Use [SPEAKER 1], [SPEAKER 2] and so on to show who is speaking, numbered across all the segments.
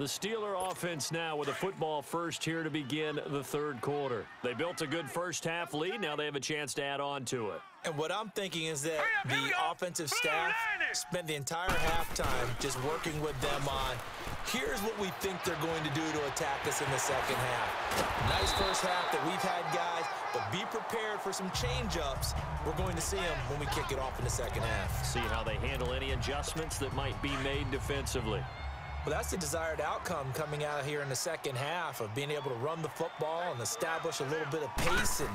[SPEAKER 1] The Steeler offense now with a football first here to begin the third quarter. They built a good first half lead. Now they have a chance to add on to it.
[SPEAKER 2] And what I'm thinking is that the offensive staff spent the entire halftime just working with them on, here's what we think they're going to do to attack us in the second half. Nice first half that we've had, guys, but be prepared for some change-ups. We're going to see them when we kick it off in the second half.
[SPEAKER 1] See how they handle any adjustments that might be made defensively.
[SPEAKER 2] Well, that's the desired outcome coming out of here in the second half of being able to run the football and establish a little bit of pace and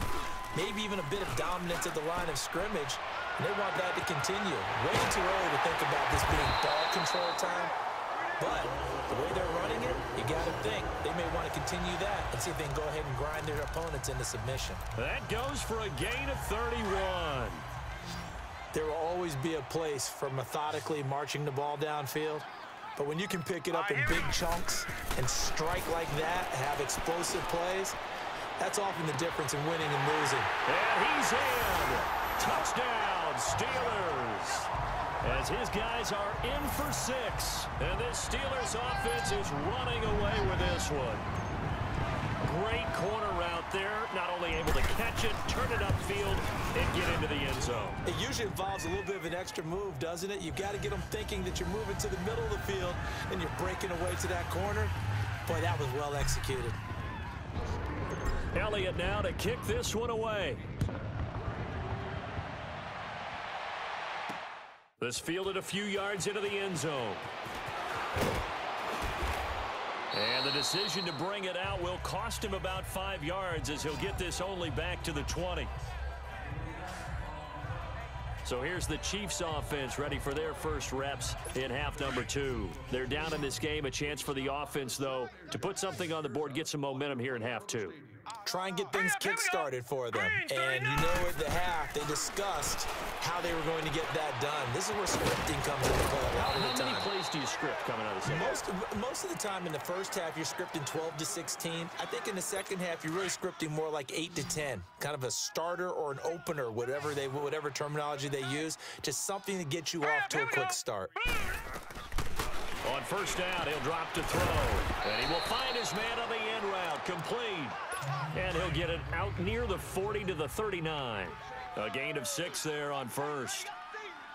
[SPEAKER 2] maybe even a bit of dominance at the line of scrimmage. And they want that to continue. Way too early to think about this being ball control time. But the way they're running it, you got to think they may want to continue that and see if they can go ahead and grind their opponents into submission.
[SPEAKER 1] That goes for a gain of 31.
[SPEAKER 2] There will always be a place for methodically marching the ball downfield. But when you can pick it up in big chunks and strike like that, have explosive plays, that's often the difference in winning and losing.
[SPEAKER 1] And he's in. Touchdown, Steelers. As his guys are in for 6. And this Steelers offense is running away with this one. Great corner route there. Not only able to catch it, turn it upfield, and get into the end zone.
[SPEAKER 2] It usually involves a little bit of an extra move, doesn't it? You've got to get them thinking that you're moving to the middle of the field and you're breaking away to that corner. Boy, that was well executed.
[SPEAKER 1] Elliott now to kick this one away. This fielded a few yards into the end zone. And the decision to bring it out will cost him about 5 yards as he'll get this only back to the 20. So here's the Chiefs offense ready for their first reps in half number 2. They're down in this game. A chance for the offense, though, to put something on the board, get some momentum here in half 2.
[SPEAKER 2] Try and get things kick-started for them. And you know at the half, they discussed how they were going to get that done. This is where scripting comes into play a lot of the time.
[SPEAKER 1] How many plays do you script coming out of the second?
[SPEAKER 2] Most of the time in the first half, you're scripting 12 to 16. I think in the second half, you're really scripting more like 8 to 10. Kind of a starter or an opener, whatever terminology they use. Just something to get you off to a quick start.
[SPEAKER 1] On first down, he'll drop to throw. And he will find his man on the end route. Complete. And he'll get it out near the 40 to the 39. A gain of 6 there on first.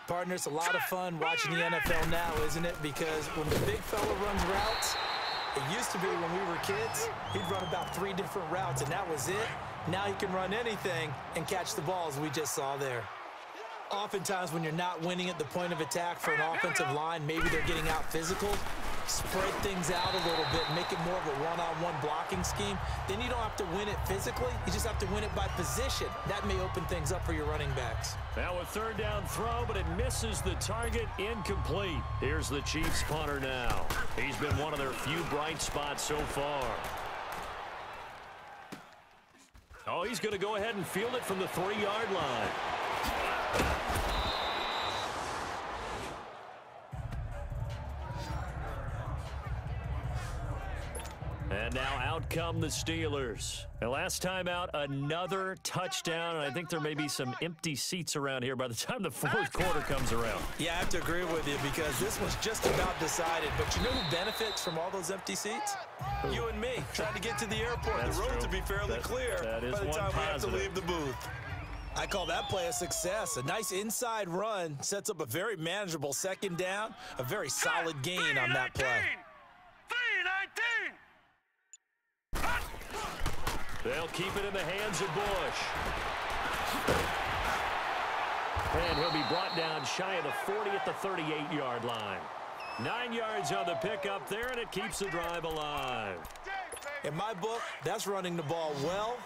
[SPEAKER 2] Partner, it's a lot of fun watching the NFL now, isn't it? Because when the big fella runs routes, it used to be when we were kids, he'd run about 3 different routes, and that was it. Now he can run anything and catch the balls we just saw there. Oftentimes when you're not winning at the point of attack for an offensive line, maybe they're getting out physical, spread things out a little bit, make it more of a one-on-one blocking scheme. Then you don't have to win it physically. You just have to win it by position. That may open things up for your running backs.
[SPEAKER 1] Now a third down throw, but it misses the target. Incomplete. Here's the Chiefs punter now. He's been one of their few bright spots so far. Oh, he's going to go ahead and field it from the 3-yard line. And now out come the Steelers. And last time out, another touchdown. And I think there may be some empty seats around here by the time the fourth quarter comes around.
[SPEAKER 2] Yeah, I have to agree with you because this was just about decided. But you know who benefits from all those empty seats? You and me, trying to get to the airport.
[SPEAKER 1] That's
[SPEAKER 2] the road
[SPEAKER 1] true.
[SPEAKER 2] to be fairly clear
[SPEAKER 1] by the time
[SPEAKER 2] we have to leave the booth. I call that play a success. A nice inside run sets up a very manageable second down. A very solid gain on that play.
[SPEAKER 3] 3-19.
[SPEAKER 1] They'll keep it in the hands of Bush. And he'll be brought down shy of the 40 at the 38-yard line. 9 yards on the pickup there, and it keeps the drive alive.
[SPEAKER 2] In my book, that's running the ball well,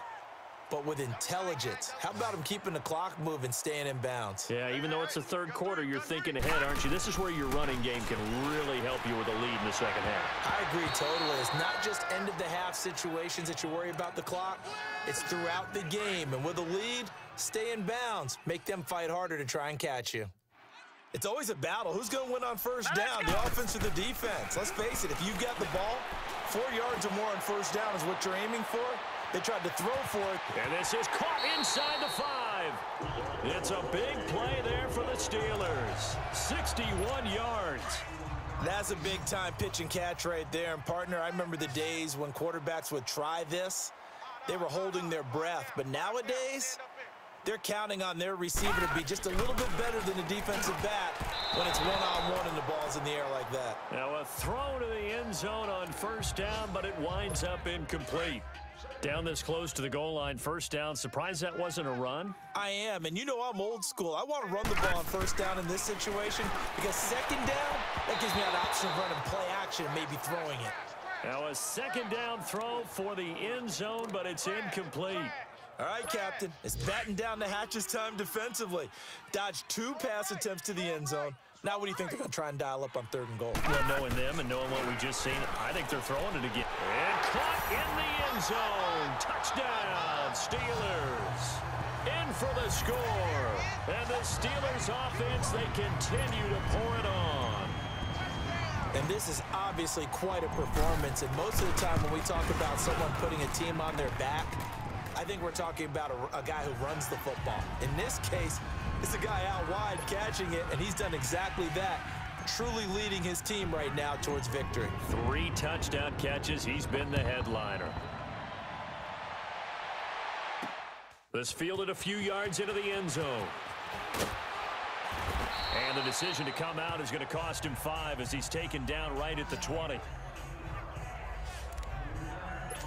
[SPEAKER 2] but with intelligence. How about him keeping the clock moving, staying in bounds?
[SPEAKER 1] Yeah, even though it's the third quarter, you're thinking ahead, aren't you? This is where your running game can really help you with a lead in the second half.
[SPEAKER 2] I agree totally. It's not just end-of-the-half situations that you worry about the clock. It's throughout the game. And with a lead, stay in bounds. Make them fight harder to try and catch you. It's always a battle. Who's going to win on first down, the offense or the defense? Let's face it, if you've got the ball, 4 yards or more on first down is what you're aiming for. They tried to throw for it.
[SPEAKER 1] And this is caught inside the 5. It's a big play there for the Steelers. 61 yards.
[SPEAKER 2] That's a big-time pitch and catch right there. And, partner, I remember the days when quarterbacks would try this. They were holding their breath. But nowadays, they're counting on their receiver to be just a little bit better than a defensive back when it's one-on-one and the ball's in the air like that.
[SPEAKER 1] Now a throw to the end zone on first down, but it winds up incomplete. Down this close to the goal line, first down. Surprised that wasn't a run?
[SPEAKER 2] I am, and you know I'm old school. I want to run the ball on first down in this situation because second down, that gives me an option of running play action and maybe throwing it.
[SPEAKER 1] Now a second down throw for the end zone, but it's incomplete.
[SPEAKER 2] All right, Captain, it's batten down the hatches time defensively. Dodged 2 pass attempts to the end zone. Now what do you think they're going to try and dial up on 3rd and goal?
[SPEAKER 1] Well, knowing them and knowing what we just seen, I think they're throwing it again. And caught in the end zone. Touchdown, Steelers. In for the score. And the Steelers offense, they continue to pour it on.
[SPEAKER 2] And this is obviously quite a performance. And most of the time when we talk about someone putting a team on their back, I think we're talking about a guy who runs the football. In this case, it's a guy out wide catching it, and he's done exactly that, truly leading his team right now towards victory.
[SPEAKER 1] 3 touchdown catches. He's been the headliner. This fielded a few yards into the end zone. And the decision to come out is going to cost him 5 as he's taken down right at the 20.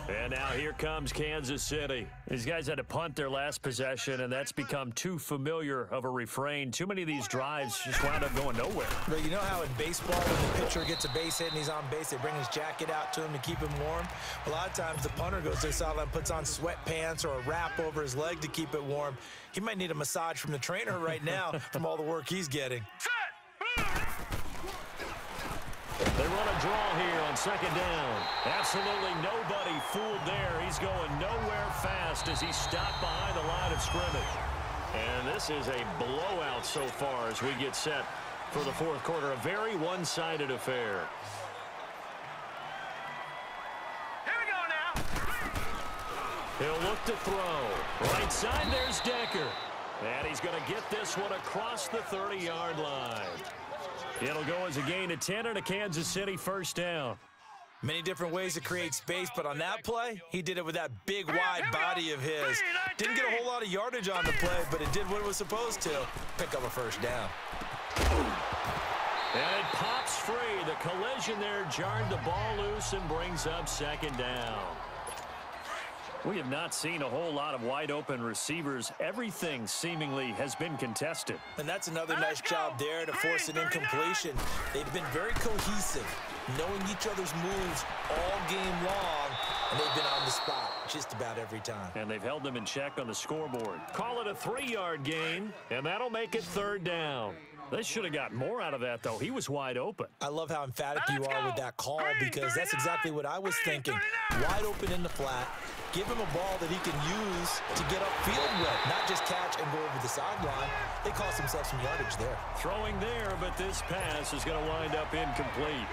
[SPEAKER 1] And now here comes Kansas City. These guys had to punt their last possession, and that's become too familiar of a refrain. Too many of these drives just wound up going nowhere.
[SPEAKER 2] But you know how in baseball, when the pitcher gets a base hit and he's on base, they bring his jacket out to him to keep him warm? A lot of times the punter goes to the sideline, puts on sweatpants or a wrap over his leg to keep it warm. He might need a massage from the trainer right now from all the work he's getting.
[SPEAKER 1] They run a draw here on second down. Absolutely nobody fooled there. He's going nowhere fast as he stopped behind the line of scrimmage. And this is a blowout so far as we get set for the 4th quarter. A very one-sided affair.
[SPEAKER 3] Here we go now.
[SPEAKER 1] He'll look to throw. Right side, there's Decker. And he's going to get this one across the 30-yard line. It'll go as a gain of 10 and a Kansas City first down.
[SPEAKER 2] Many different ways to create space, but on that play, he did it with that big, wide body of his. Didn't get a whole lot of yardage on the play, but it did what it was supposed to. Pick up a first down.
[SPEAKER 1] And it pops free. The collision there jarred the ball loose and brings up second down. We have not seen a whole lot of wide-open receivers. Everything seemingly has been contested.
[SPEAKER 2] And that's another nice job there to force an incompletion. They've been very cohesive, knowing each other's moves all game long, and they've been on the spot just about every time.
[SPEAKER 1] And they've held them in check on the scoreboard. Call it a 3-yard gain, and that'll make it 3rd down. They should have got more out of that, though. He was wide open.
[SPEAKER 2] I love how emphatic you are with that call because that's exactly what I was thinking. Wide open in the flat. Give him a ball that he can use to get upfield with, not just catch and go over the sideline. They cost themselves some yardage there.
[SPEAKER 1] Throwing there, but this pass is going to wind up incomplete.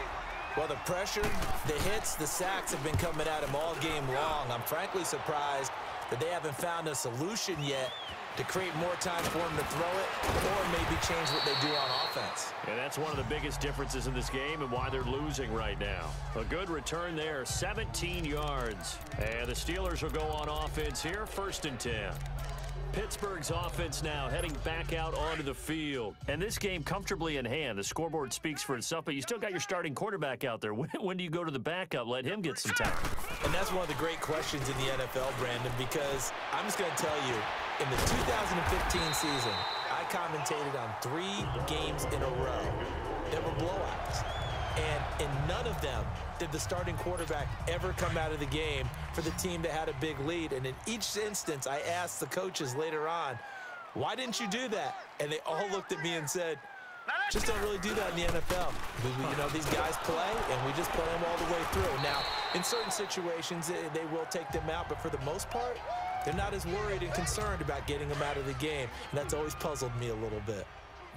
[SPEAKER 2] Well, the pressure, the hits, the sacks have been coming at him all game long. I'm frankly surprised that they haven't found a solution yet to create more time for him to throw it or maybe change what they do on offense.
[SPEAKER 1] And that's one of the biggest differences in this game and why they're losing right now. A good return there, 17 yards. And the Steelers will go on offense here, 1st and 10. Pittsburgh's offense now heading back out onto the field. And this game comfortably in hand. The scoreboard speaks for itself, but you still got your starting quarterback out there. When do you go to the backup? Let him get some time.
[SPEAKER 2] And that's one of the great questions in the NFL, Brandon, because I'm just going to tell you, in the 2015 season, I commentated on 3 games in a row that were blowouts. And in none of them did the starting quarterback ever come out of the game for the team that had a big lead. And in each instance, I asked the coaches later on, why didn't you do that? And they all looked at me and said, just don't really do that in the NFL. You know, these guys play, and we just play them all the way through. Now, in certain situations, they will take them out, but for the most part, they're not as worried and concerned about getting them out of the game, and that's always puzzled me a little bit.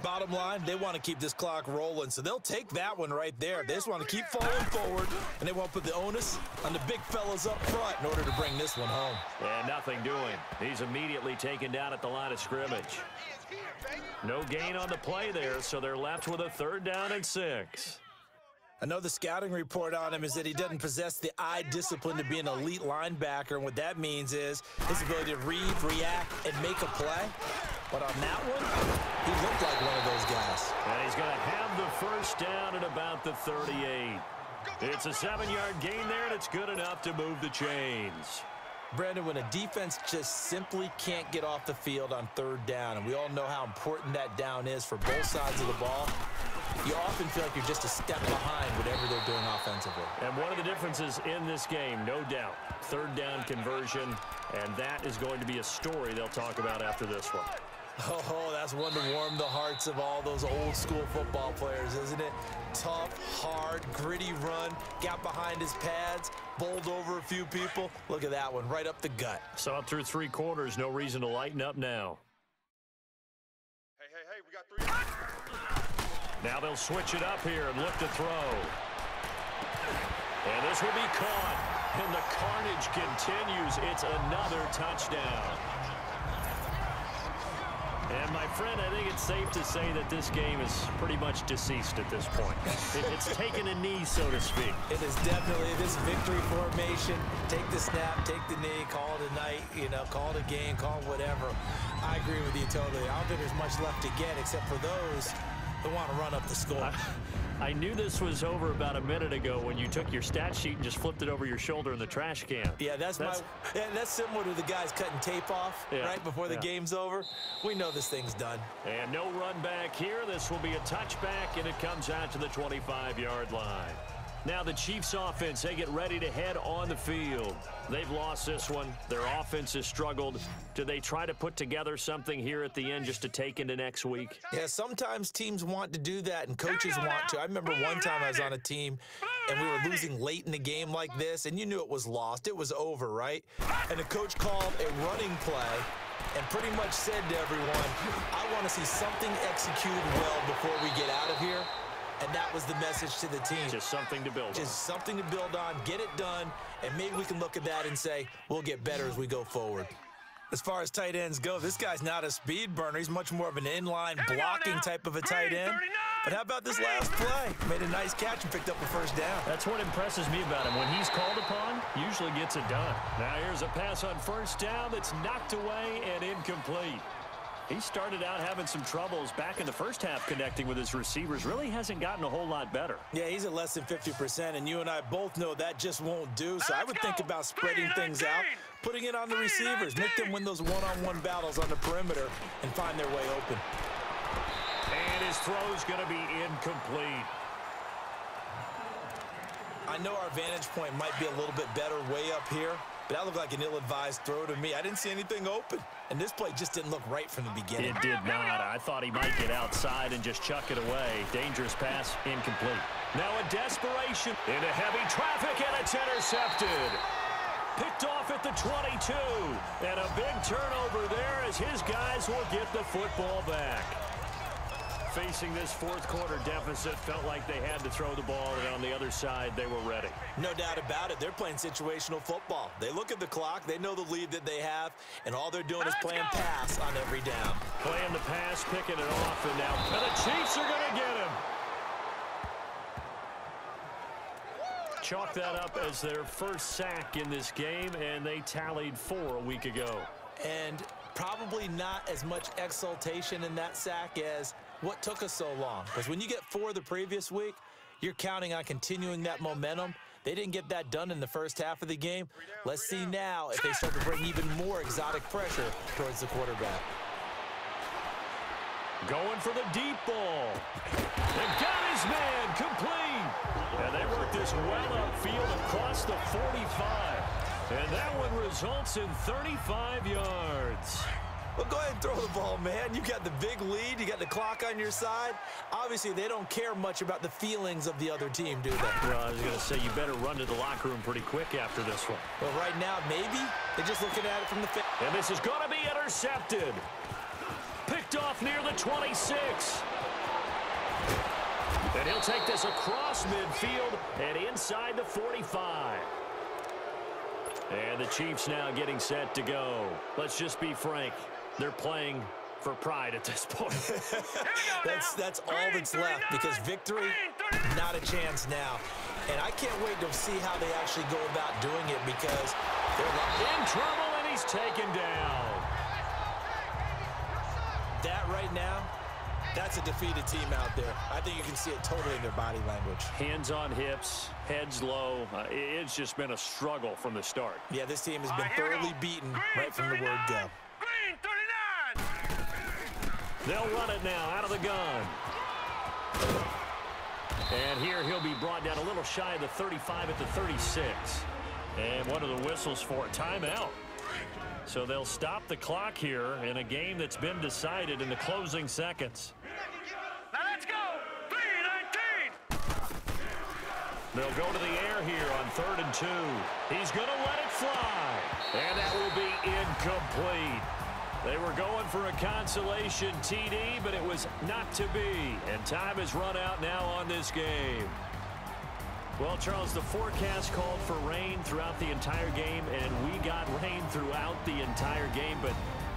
[SPEAKER 2] Bottom line, they want to keep this clock rolling, so they'll take that one right there. They just want to keep falling forward, and they won't put the onus on the big fellas up front in order to bring this one home.
[SPEAKER 1] And nothing doing. He's immediately taken down at the line of scrimmage. No gain on the play there, so they're left with a 3rd down and 6.
[SPEAKER 2] I know the scouting report on him is that he doesn't possess the eye discipline to be an elite linebacker, and what that means is his ability to read, react, and make a play. But on that one, he looked like one of those guys.
[SPEAKER 1] And he's going to have the first down at about the 38. It's a 7-yard gain there, and it's good enough to move the chains.
[SPEAKER 2] Brandon, when a defense just simply can't get off the field on third down, and we all know how important that down is for both sides of the ball, you often feel like you're just a step behind whatever they're doing offensively.
[SPEAKER 1] And one of the differences in this game, no doubt, third down conversion, and that is going to be a story they'll talk about after this one.
[SPEAKER 2] Oh, that's one to warm the hearts of all those old-school football players, isn't it? Tough, hard, gritty run, got behind his pads, bowled over a few people. Look at that one, right up the gut.
[SPEAKER 1] So up through 3 quarters, no reason to lighten up now.
[SPEAKER 3] Hey, we got 3.
[SPEAKER 1] Now they'll switch it up here and look to throw. And this will be caught. And the carnage continues. It's another touchdown. And, my friend, I think it's safe to say that this game is pretty much deceased at this point. It's taken a knee, so to speak.
[SPEAKER 2] It is definitely this victory formation. Take the snap, take the knee, call it a night, call it a game, call it whatever. I agree with you totally. I don't think there's much left to get except for those who want to run up the score.
[SPEAKER 1] I knew this was over about a minute ago when you took your stat sheet and just flipped it over your shoulder in the trash can.
[SPEAKER 2] Yeah, that's similar to the guys cutting tape off right before the game's over. We know this thing's done.
[SPEAKER 1] And no run back here. This will be a touchback, and it comes out to the 25-yard line. Now the Chiefs offense, they get ready to head on the field. They've lost this one. Their offense has struggled. Do they try to put together something here at the end just to take into next week?
[SPEAKER 2] Yeah, sometimes teams want to do that and coaches want to. I remember one time I was on a team and we were losing late in the game like this, and you knew it was lost. It was over, right? And the coach called a running play and pretty much said to everyone, I want to see something executed well before we get out of here. And that was the message to the team.
[SPEAKER 1] Just something to build on.
[SPEAKER 2] Just something to build on, get it done, and maybe we can look at that and say, we'll get better as we go forward. As far as tight ends go, this guy's not a speed burner. He's much more of an inline blocking type of a tight end. But how about this last play? Made a nice catch and picked up the first down.
[SPEAKER 1] That's what impresses me about him. When he's called upon, usually gets it done. Now here's a pass on first down that's knocked away and incomplete. He started out having some troubles back in the first half connecting with his receivers. Really hasn't gotten a whole lot better.
[SPEAKER 2] Yeah, he's at less than 50%, and you and I both know that just won't do. So I would think about spreading things out, putting it on the receivers, make them win those one-on-one battles on the perimeter and find their way open.
[SPEAKER 1] And his throw's going to be incomplete.
[SPEAKER 2] I know our vantage point might be a little bit better way up here, but that looked like an ill-advised throw to me. I didn't see anything open. And this play just didn't look right from the beginning.
[SPEAKER 1] It did not. I thought he might get outside and just chuck it away. Dangerous pass, incomplete. Now a desperation into heavy traffic, and it's intercepted. Picked off at the 22. And a big turnover there as his guys will get the football back. Facing this fourth quarter deficit, felt like they had to throw the ball, and on the other side, they were ready.
[SPEAKER 2] No doubt about it. They're playing situational football. They look at the clock, they know the lead that they have, and all they're doing is playing pass on every down.
[SPEAKER 1] Playing the pass, picking it off, and now the Chiefs are going to get him. Chalk that up as their first sack in this game, and they tallied 4 a week ago.
[SPEAKER 2] And probably not as much exultation in that sack as what took us so long. Because when you get 4 the previous week, you're counting on continuing that momentum. They didn't get that done in the first half of the game. Let's see now if they start to bring even more exotic pressure towards the quarterback.
[SPEAKER 1] Going for the deep ball. And got his man complete. And they work this well upfield across the 45. And that one results in 35 yards.
[SPEAKER 2] Well, go ahead and throw the ball, man. You got the big lead. You got the clock on your side. Obviously, they don't care much about the feelings of the other team, do they?
[SPEAKER 1] Well, I was going to say, you better run to the locker room pretty quick after this one.
[SPEAKER 2] Well, right now, maybe. They're just looking at it from the –
[SPEAKER 1] and this is going to be intercepted. Picked off near the 26. And he'll take this across midfield and inside the 45. And the Chiefs now getting set to go. Let's just be frank. They're playing for pride at this point.
[SPEAKER 2] That's all that's left, because victory Not a chance now. And I can't wait to see how they actually go about doing it because they're
[SPEAKER 1] in trouble and he's taken down.
[SPEAKER 2] That right now, that's a defeated team out there. I think you can see it totally in their body language.
[SPEAKER 1] Hands on hips, heads low. It's just been a struggle from the start.
[SPEAKER 2] Yeah, this team has been thoroughly beaten right from the word go.
[SPEAKER 3] Green 39.
[SPEAKER 1] They'll run it now out of the gun. And here he'll be brought down a little shy of the 35 at the 36. And one of the whistles for a timeout. So they'll stop the clock here in a game that's been decided in the closing seconds.
[SPEAKER 3] Now let's go. 3-19.
[SPEAKER 1] They'll go to the air here on 3rd and 2. He's going to let it fly. And that will be incomplete. They were going for a consolation TD, but it was not to be. And time has run out now on this game. Well, Charles, the forecast called for rain throughout the entire game, and we got rain throughout the entire game. But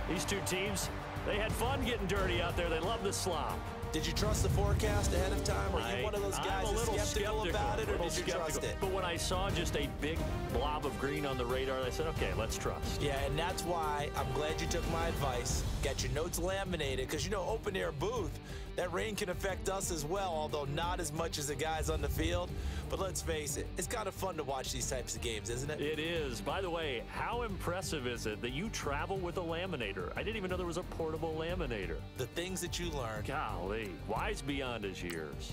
[SPEAKER 1] these two teams, they had fun getting dirty out there. They love the slop.
[SPEAKER 2] Did you trust the forecast ahead of time? Are you one of those guys that's skeptical about it, or did you trust it?
[SPEAKER 1] But when I saw just a big blob of green on the radar, I said, okay, let's trust.
[SPEAKER 2] Yeah, and that's why I'm glad you took my advice. Got your notes laminated, because, you know, open air booth, that rain can affect us as well, although not as much as the guys on the field. But let's face it, it's kind of fun to watch these types of games, isn't it?
[SPEAKER 1] It is. By the way, how impressive is it that you travel with a laminator? I didn't even know there was a portable laminator.
[SPEAKER 2] The things that you learn.
[SPEAKER 1] Golly, wise beyond his years.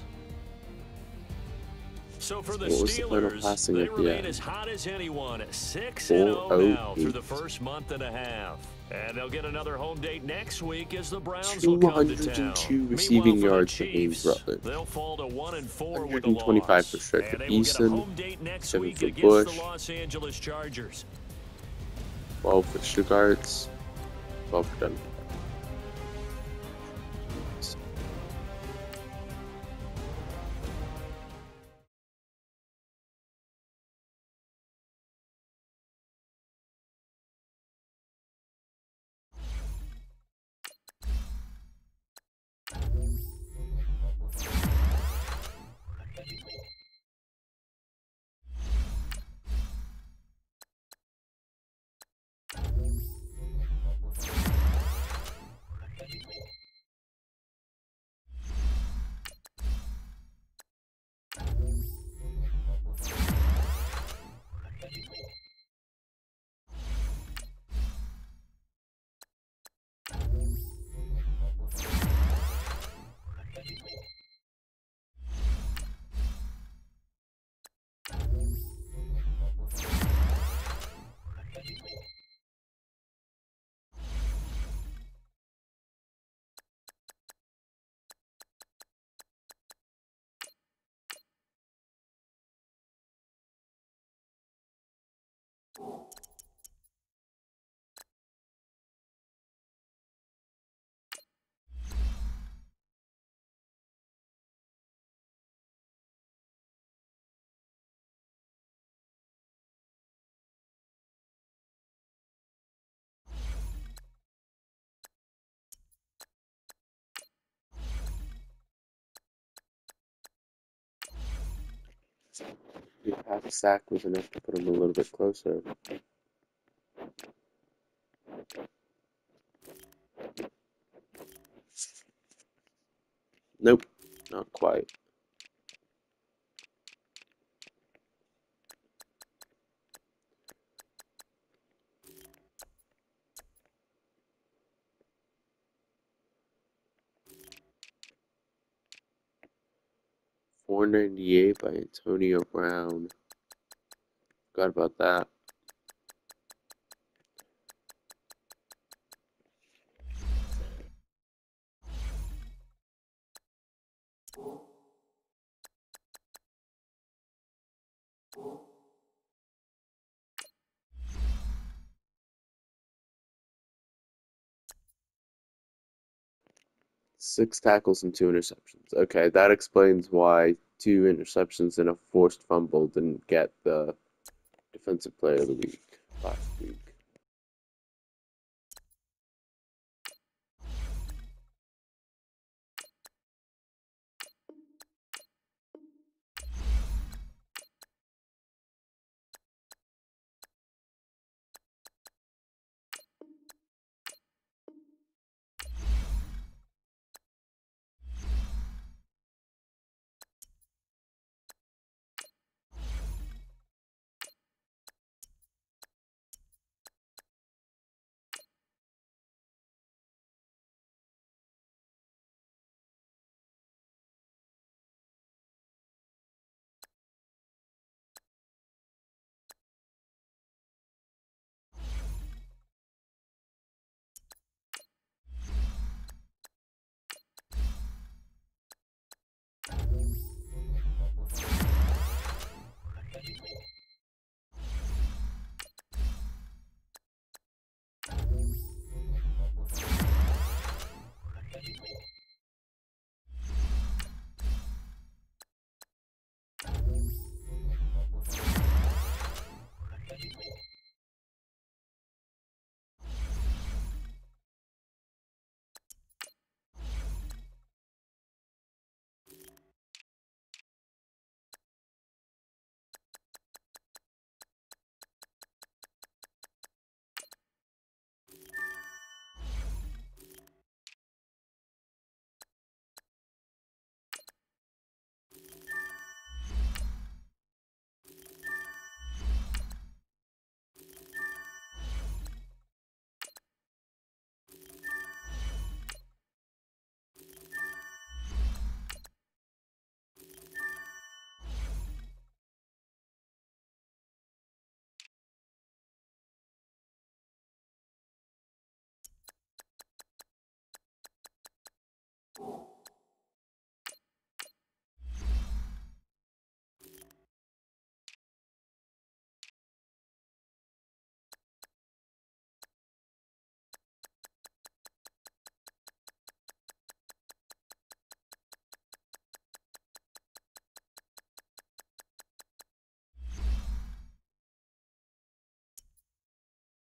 [SPEAKER 1] So for the Steelers, they remain as hot as anyone at 6-0 now through the first month and a half. And they'll get another home date next week as the Browns will come to town.
[SPEAKER 4] 202 receiving yards for James Rutledge.
[SPEAKER 1] They'll fall to 1-4 with a
[SPEAKER 4] 125 for
[SPEAKER 1] loss.
[SPEAKER 4] Strick
[SPEAKER 1] And they will get a
[SPEAKER 4] Eason,
[SPEAKER 1] home date next
[SPEAKER 4] 7
[SPEAKER 1] week
[SPEAKER 4] for
[SPEAKER 1] against
[SPEAKER 4] Bush,
[SPEAKER 1] the Los Angeles Chargers.
[SPEAKER 4] 12 for Stuttgarts, 12 for Denver. The half sack was enough to put him a little bit closer. Nope, not quite. .498 by Antonio Brown. Forgot about that. Six tackles and 2 interceptions. Okay, that explains why 2 interceptions and a forced fumble didn't get the Defensive Player of the Week last week.